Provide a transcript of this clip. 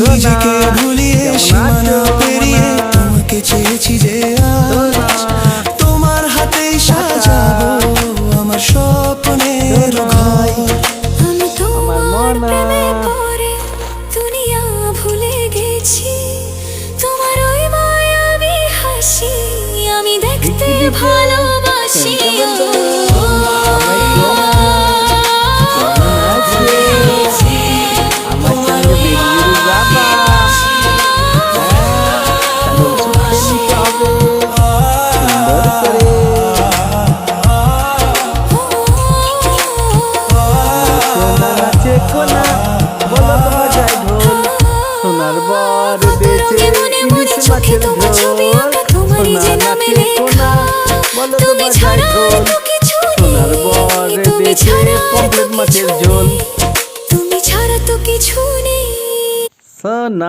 নিজেকে ভুলিয়ে সীমানা পেরিয়ে তোমাকে চেয়েছি যে আজ তোমার হাতেই সাজাবো আমার স্বপ্নের ঘর। আমি তোমার প্রেমে পড়ে দুনিয়া ভুলে গেছি, তোমার ওই মায়াবী হাসি আমি দেখতে ভালোবাসি। সোনার বর বেচে ইলিশ মাছের ঝোল, সোনা নাচে কোনা বলো তো বাজায় ঢোল। সোনার বর বেচে পমফ্রেট মাছের ঝোল, তুমি ছাড়া তো কিছু নেই। সোনা।